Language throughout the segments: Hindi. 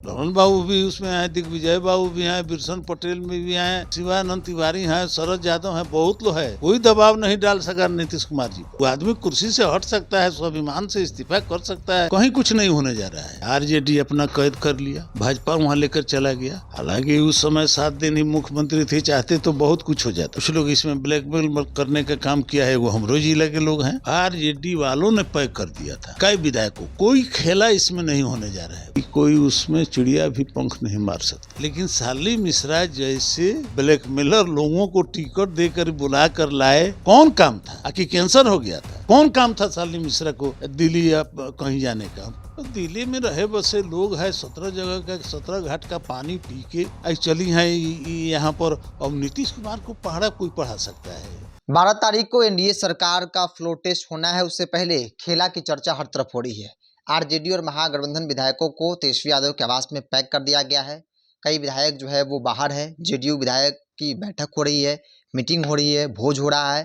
ललन बाबू भी उसमें हैं, दिग्विजय बाबू भी हैं, बिरसन पटेल में भी हैं, शिवानंद तिवारी हैं, शरद यादव हैं, बहुत लोग है। कोई दबाव नहीं डाल सका नीतीश कुमार जी को। वो आदमी कुर्सी से हट सकता है, स्वाभिमान से इस्तीफा कर सकता है, कहीं कुछ नहीं होने जा रहा है। आरजेडी अपना कैद कर लिया, भाजपा वहाँ लेकर चला गया। हालांकि उस समय 7 दिन ही मुख्यमंत्री थे, चाहते तो बहुत कुछ हो जाता। कुछ लोग इसमें ब्लैकमेल करने का काम किया है, वो हमरो जिला के लोग हैं। आरजेडी वालों ने पैक कर दिया था कई विधायकों। कोई खेला इसमें नहीं होने जा रहा है, कोई उसमें चिड़िया भी पंख नहीं मार सकती। लेकिन साली मिश्रा जैसे ब्लैकमेलर लोगों को टिकट देकर बुला कर लाए, कौन काम था? आखिर कैंसर हो गया था, कौन काम था साली मिश्रा को दिल्ली या कहीं जाने का? दिल्ली में रहे बसे लोग है, 17 जगह का 17 घाट का पानी पी के आई चली है यहाँ पर। अब नीतीश कुमार को पहाड़ा कोई पढ़ा सकता है? 12 तारीख को एनडीए सरकार का फ्लोर टेस्ट होना है, उससे पहले खेला की चर्चा हर तरफ हो रही है। आरजेडी और महागठबंधन विधायकों को तेजस्वी यादव के आवास में पैक कर दिया गया है। कई विधायक जो है वो बाहर है, जेडीयू विधायक की बैठक हो रही है, मीटिंग हो रही है, भोज हो रहा है।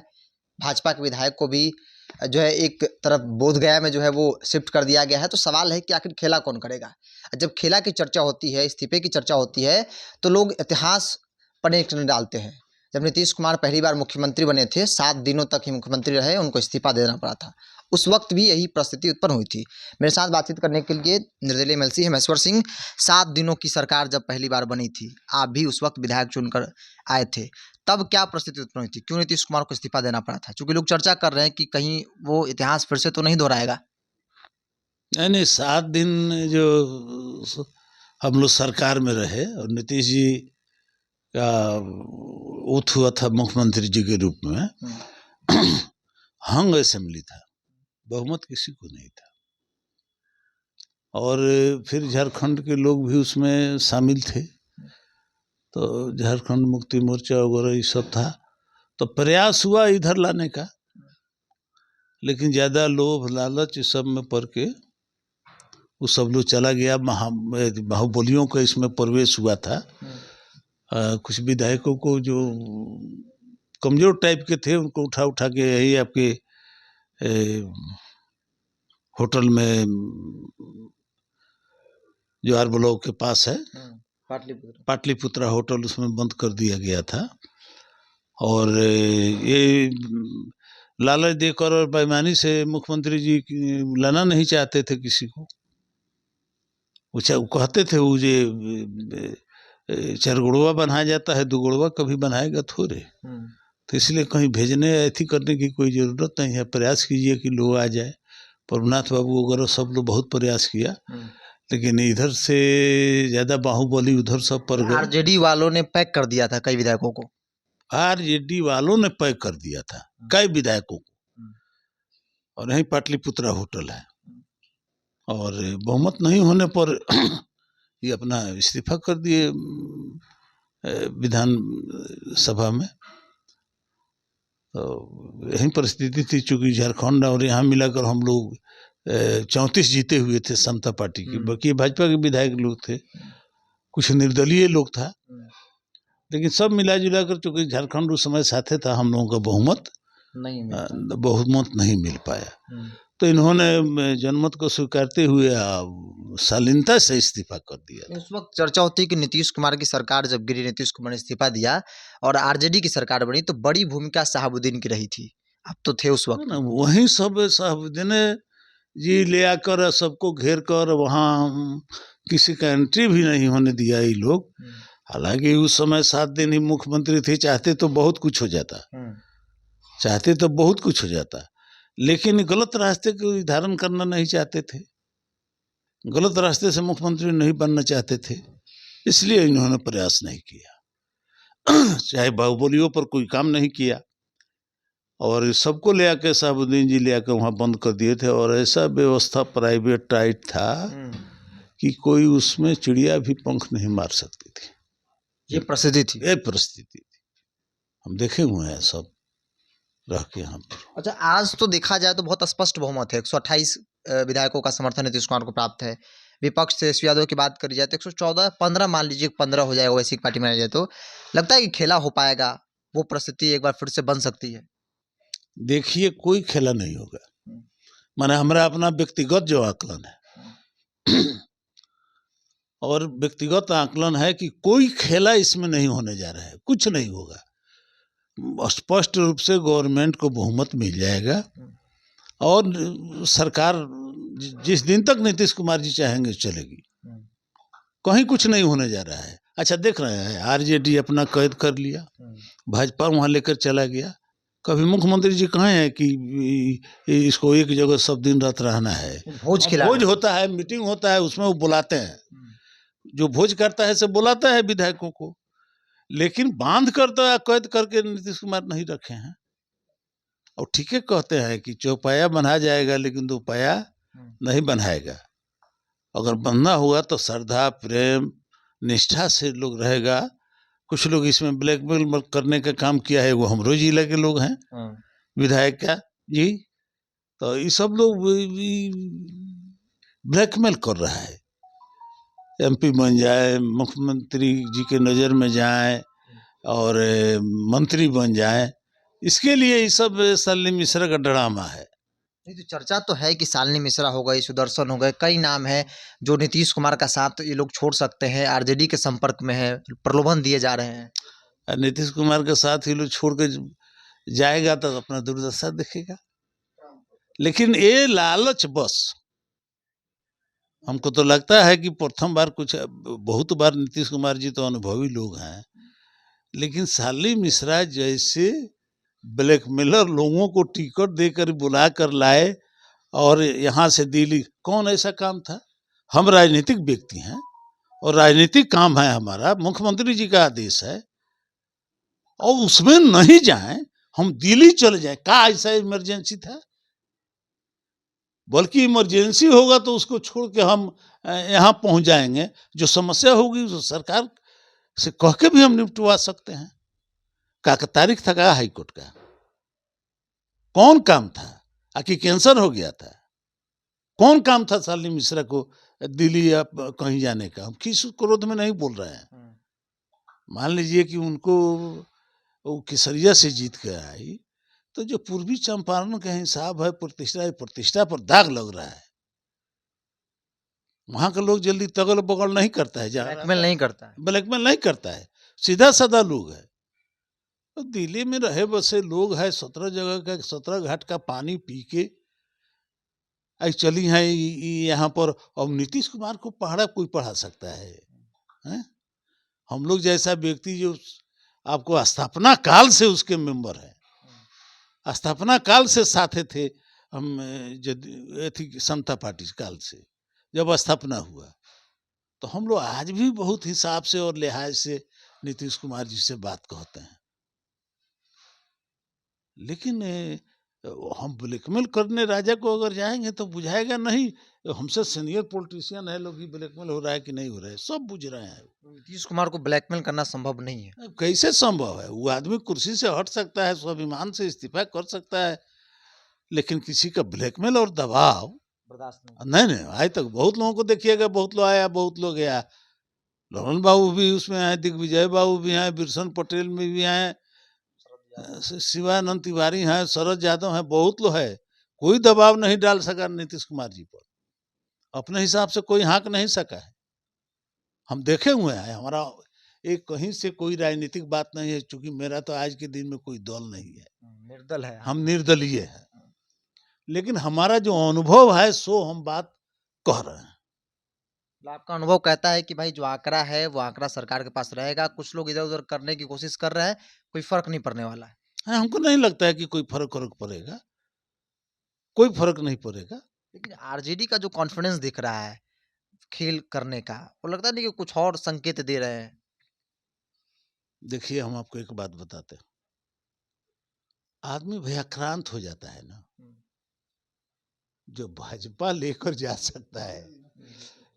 भाजपा के विधायक को भी जो है एक तरफ बोधगया में जो है वो शिफ्ट कर दिया गया है। तो सवाल है कि आखिर खेला कौन करेगा? जब खेला की चर्चा होती है, इस्तीफे की चर्चा होती है, तो लोग इतिहास पर एक नजर डालते हैं। जब नीतीश कुमार पहली बार मुख्यमंत्री बने थे, 7 दिनों तक ही मुख्यमंत्री रहे, उनको इस्तीफा देना पड़ा था। उस वक्त भी यही परिस्थिति उत्पन्न हुई थी। मेरे साथ बातचीत करने के लिए निर्दलीय एमएलसी हेमेश्वर सिंह। 7 दिनों की सरकार जब पहली बार बनी थी, आप भी उस वक्त विधायक चुनकर आए थे, तब क्या परिस्थिति उत्पन्न हुई थी? क्यों नीतीश कुमार को इस्तीफा देना पड़ा था? क्योंकि लोग चर्चा कर रहे हैं कि कहीं वो इतिहास फिर से तो नहीं दोहराएगा। नहीं, 7 दिन जो हम लोग सरकार में रहे और नीतीश जी का ओथ हुआ था मुख्यमंत्री जी के रूप में, हंग असेंबली था, बहुमत किसी को नहीं था। और फिर झारखंड के लोग भी उसमें शामिल थे, तो झारखंड मुक्ति मोर्चा वगैरह ये सब था। तो प्रयास हुआ इधर लाने का, लेकिन ज़्यादा लोभ लालच इस सब में पड़ के वो सब लोग चला गया। बाहुबलियों का इसमें प्रवेश हुआ था। कुछ विधायकों को जो कमजोर टाइप के थे, उनको उठा उठा के यही आपके होटल में जो आर ब्लॉक के पास है, पाटलिपुत्रा होटल, उसमें बंद कर दिया गया था। और ये लालच देकर और बेईमानी से मुख्यमंत्री जी लाना नहीं चाहते थे किसी को। वो कहते थे वो जे 4 गुड़वा बनाया जाता है, 2 गुड़वा कभी बनाएगा थोड़े। तो इसलिए कहीं भेजने ऐसी करने की कोई ज़रूरत नहीं है। प्रयास कीजिए कि लोग आ जाए। प्रभुनाथ बाबू वगैरह सब लोग बहुत प्रयास किया, लेकिन इधर से ज़्यादा बाहुबली उधर सब पर गए। आरजेडी वालों ने पैक कर दिया था कई विधायकों को। आरजेडी वालों ने पैक कर दिया था कई विधायकों को। और यहीं पाटलिपुत्रा होटल है, और बहुमत नहीं होने पर ये अपना इस्तीफा कर दिए विधान सभा में। तो यही परिस्थिति थी, चूँकि झारखंड और यहाँ मिलाकर हम लोग 34 जीते हुए थे समता पार्टी की। बाकी भाजपा के विधायक लोग थे, कुछ निर्दलीय लोग था, लेकिन सब मिला जुला कर, चूँकि झारखंड उस समय साथे था, हम लोगों का बहुमत नहीं मिल पाया। तो इन्होंने जनमत को स्वीकारते हुए शालीनता से इस्तीफा कर दिया। उस वक्त चर्चा होती है कि नीतीश कुमार की सरकार जब गिरी, नीतीश कुमार ने इस्तीफा दिया और आरजेडी की सरकार बनी, तो बड़ी भूमिका शहाबुद्दीन की रही थी। आप तो थे उस वक्त। वहीं सब शहाबुद्दीन जी ले आकर सबको घेर कर, वहाँ किसी का एंट्री भी नहीं होने दिया ये लोग। हालांकि उस समय 7 दिन ही मुख्यमंत्री थे, चाहते तो बहुत कुछ हो जाता, लेकिन गलत रास्ते को धारण करना नहीं चाहते थे, गलत रास्ते से मुख्यमंत्री नहीं बनना चाहते थे, इसलिए इन्होंने प्रयास नहीं किया। चाहे बाहुबलियों पर कोई काम नहीं किया, और सबको ले आके शहाबुद्दीन जी ले आकर वहाँ बंद कर दिए थे। और ऐसा व्यवस्था प्राइवेट टाइट था कि कोई उसमें चिड़िया भी पंख नहीं मार सकती थी। ये परिस्थिति थी, हम देखे हुए हैं सब रह के यहाँ पर। अच्छा, आज तो देखा जाए तो बहुत स्पष्ट बहुमत है, 128 विधायकों का समर्थन नीतीश कुमार को प्राप्त है। विपक्ष से तेजस्वी यादव की बात करी जाए तो 114, 15 मान लीजिए, 15 हो जाएगा वैसी पार्टी मानी जाए, तो लगता है कि खेला हो पाएगा, वो परिस्थिति एक बार फिर से बन सकती है? देखिए, कोई खेला नहीं होगा, माने हमारा अपना व्यक्तिगत जो आकलन है। और व्यक्तिगत आकलन है कि कोई खेला इसमें नहीं होने जा रहा है, कुछ नहीं होगा। स्पष्ट रूप से गवर्नमेंट को बहुमत मिल जाएगा और सरकार जिस दिन तक नीतीश कुमार जी चाहेंगे चलेगी। कहीं कुछ नहीं होने जा रहा है। अच्छा देख रहे हैं आरजेडी अपना कैद कर लिया, भाजपा वहाँ लेकर चला गया। कभी मुख्यमंत्री जी कहे हैं कि इसको एक जगह सब दिन रात रहना है। भोज होता है, मीटिंग होता है, उसमें वो बुलाते हैं, जो भोज करता है से बुलाता है विधायकों को, लेकिन बांध कर तो कैद करके नीतीश कुमार नहीं रखे हैं। और ठीक है कहते हैं कि चौपाया बना जाएगा लेकिन दोपाया नहीं बनाएगा। अगर बनना हुआ तो श्रद्धा प्रेम निष्ठा से लोग रहेगा। कुछ लोग इसमें ब्लैकमेल करने का काम किया है, वो हमरो जिला के लोग हैं विधायक का जी, तो ये सब लोग ब्लैकमेल कर रहा है। एमपी बन जाए, मुख्यमंत्री जी के नज़र में जाए और मंत्री बन जाए, इसके लिए ये सब शालिनी मिश्रा का ड्रामा है। नहीं तो चर्चा तो है कि शालिनी मिश्रा हो गई, सुदर्शन हो गए, कई नाम है जो नीतीश कुमार का साथ ये लोग छोड़ सकते हैं, आरजेडी के संपर्क में है, प्रलोभन दिए जा रहे हैं। नीतीश कुमार के साथ ये लोग छोड़ के जाएगा तो अपना दुर्दशा देखेगा। लेकिन ये लालच बस, हमको तो लगता है कि प्रथम बार कुछ, बहुत बार नीतीश कुमार जी तो अनुभवी लोग हैं, लेकिन शालिनी मिश्रा जैसे ब्लैकमेलर लोगों को टिकट देकर बुला कर लाए और यहाँ से दिल्ली, कौन ऐसा काम था? हम राजनीतिक व्यक्ति हैं और राजनीतिक काम है हमारा, मुख्यमंत्री जी का आदेश है और उसमें नहीं जाएं, हम दिल्ली चले जाएं, क्या ऐसा इमरजेंसी था? बल्कि इमरजेंसी होगा तो उसको छोड़ के हम यहाँ पहुंच जाएंगे। जो समस्या होगी उस सरकार से कह के भी हम निपटवा सकते हैं। का तारीख था का हाईकोर्ट का, कौन काम था? आखिर कैंसर हो गया था, कौन काम था शालिनी मिश्रा को दिल्ली या कहीं जाने का? हम किस क्रोध में नहीं बोल रहे हैं। मान लीजिए कि उनको वो केसरिया से जीत के आई तो जो पूर्वी चंपारण का हिसाब है, प्रतिष्ठा पर दाग लग रहा है। वहां के लोग जल्दी तगल बगल नहीं करता है, ब्लैकमेल नहीं करता है, सीधा साधा लोग है। तो दिल्ली में रहे बसे लोग है, 17 जगह का 17 घाट का पानी पी के चली है यहाँ पर। अब नीतीश कुमार को पढ़ा कोई पढ़ा सकता है? हम लोग जैसा व्यक्ति जो आपको स्थापना काल से उसके मेंबर है, स्थापना काल से साथे थे हम, समता पार्टी काल से जब स्थापना हुआ, तो हम लोग आज भी बहुत हिसाब से और लिहाज से नीतीश कुमार जी से बात कहते हैं। लेकिन हम ब्लैकमेल करने राजा को अगर जाएंगे तो बुझाएगा नहीं। हमसे सीनियर पॉलिटिशियन है लोग, ब्लैकमेल हो रहा है कि नहीं हो रहा है सब बुझ रहे हैं। नीतीश कुमार को ब्लैकमेल करना संभव नहीं है। कैसे संभव है? वो आदमी कुर्सी से हट सकता है, स्वाभिमान से इस्तीफा कर सकता है, लेकिन किसी का ब्लैकमेल और दबाव बर्दाश्त नहीं। आज तक बहुत लोगों को देखिएगा, बहुत लोग आया, बहुत लोग गया। ललन बाबू भी उसमें आए, दिग्विजय बाबू भी आए, बिरसन पटेल में भी आए, शिवानंद तिवारी हैं, शरद यादव हैं, बहुत लोग है। कोई दबाव नहीं डाल सका नीतीश कुमार जी पर, अपने हिसाब से कोई हाँक नहीं सका है। हम देखे हुए हैं, हमारा एक कहीं से कोई राजनीतिक बात नहीं है, क्योंकि मेरा तो आज के दिन में कोई दल नहीं है, निर्दल है, हम निर्दलीय हैं। लेकिन हमारा जो अनुभव है सो हम बात कह रहे हैं। आपका अनुभव कहता है कि भाई जो आंकड़ा है वो आंकड़ा सरकार के पास रहेगा, कुछ लोग इधर उधर करने की कोशिश कर रहे हैं, कोई फर्क नहीं पड़ने वाला है। हमको नहीं लगता है कि कोई फर्क पड़ेगा, कोई फर्क नहीं पड़ेगा। लेकिन आरजेडी का जो कॉन्फिडेंस दिख रहा है खेल करने का, वो लगता नहीं कि कुछ और संकेत दे रहे हैं। देखिए हम आपको एक बात बताते हैं, आदमी भयाक्रांत हो जाता है ना, जो भाजपा लेकर जा सकता है,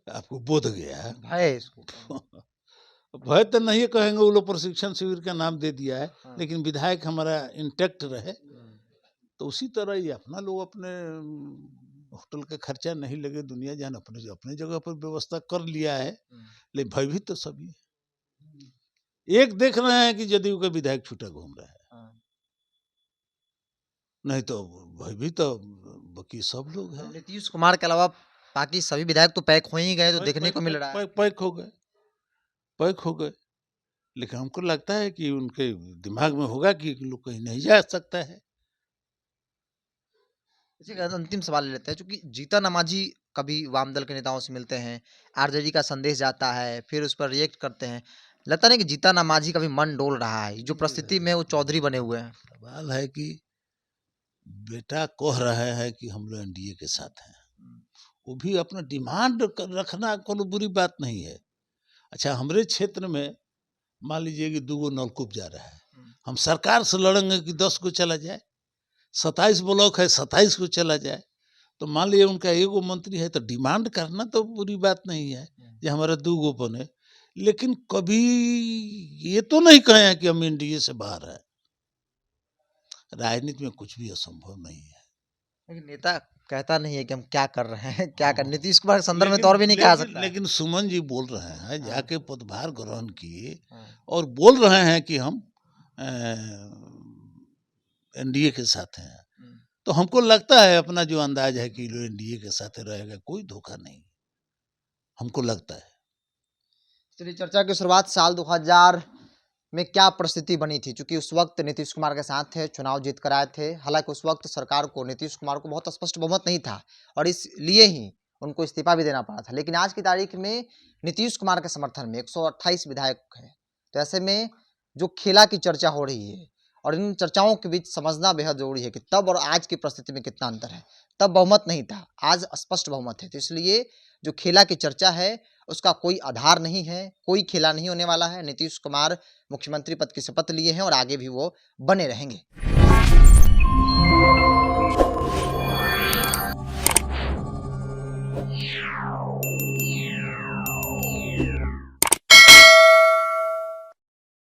आपको बोध गया है भय इसको भय तो नहीं कहेंगे, वो लोग प्रशिक्षण शिविर का नाम दे दिया है, लेकिन विधायक हमारा इंटैक्ट रहे। तो उसी तरह ही अपना लोग अपने होटल का खर्चा नहीं लगे, दुनिया जान अपने जगह पर व्यवस्था कर लिया है, लेकिन भयभीत तो सभी है। एक देख रहे हैं कि जदयू का विधायक छूटा घूम रहा है, नहीं तो भयभीत तो बाकी सब लोग हैं। नीतीश कुमार के अलावा बाकी सभी विधायक तो पैक हो ही गए, तो पैक देखने पैक को मिल पैक रहा है। पैक पैक हो गए, पैक हो गए। लेकिन हमको लगता है कि उनके दिमाग में होगा कि लोग कहीं नहीं जा सकता है। इसी के साथ अंतिम सवाल ले लेते हैं, चूंकि जीतन मांझी कभी वाम दल के नेताओं से मिलते हैं, आरजेडी का संदेश जाता है, फिर उस पर रिएक्ट करते हैं, लगता नहीं कि जीतन मांझी का भी मन डोल रहा है, जो परिस्थिति में वो चौधरी बने हुए हैं। सवाल है कि बेटा कह रहा है कि हम लोग एनडीए के साथ हैं, वो भी अपना डिमांड रखना कोनो बुरी बात नहीं है। अच्छा, हमारे क्षेत्र में मान लीजिए कि 2 नलकूप जा रहा है, हम सरकार से लड़ेंगे कि 10 को चला जाए, 27 ब्लॉक है 27 को चला जाए, तो मान लीजिए उनका एगो मंत्री है, तो डिमांड करना तो बुरी बात नहीं है कि हमारा 2 बने। लेकिन कभी ये तो नहीं कहे हैं कि हम एनडीए से बाहर है। राजनीति में कुछ भी असंभव नहीं है। लेकिन नेता कहता नहीं है कि हम क्या कर रहे हैं, क्या कर, नीतीश कुमार के संदर्भ में तो और भी नहीं कहा सकता है। लेकिन सुमन जी बोल रहे हैं, जाके पदभार ग्रहण किए हाँ। और बोल रहे हैं कि हम एनडीए के साथ हैं, तो हमको लगता है अपना जो अंदाज है कि एनडीए के साथ रहेगा, कोई धोखा नहीं, हमको लगता है। चलिए, चर्चा की शुरुआत साल 2000 में क्या परिस्थिति बनी थी, क्योंकि उस वक्त नीतीश कुमार के साथ थे, चुनाव जीत कर आए थे। हालांकि उस वक्त सरकार को, नीतीश कुमार को बहुत स्पष्ट बहुमत नहीं था और इसलिए ही उनको इस्तीफा भी देना पड़ा था। लेकिन आज की तारीख में नीतीश कुमार के समर्थन में 128 विधायक हैं। तो ऐसे में जो खेला की चर्चा हो रही है और इन चर्चाओं के बीच समझना बेहद जरूरी है कि तब और आज की परिस्थिति में कितना अंतर है। तब बहुमत नहीं था, आज स्पष्ट बहुमत है। तो इसलिए जो खेला की चर्चा है उसका कोई आधार नहीं है, कोई खेला नहीं होने वाला है। नीतीश कुमार मुख्यमंत्री पद की शपथ लिए हैं और आगे भी वो बने रहेंगे।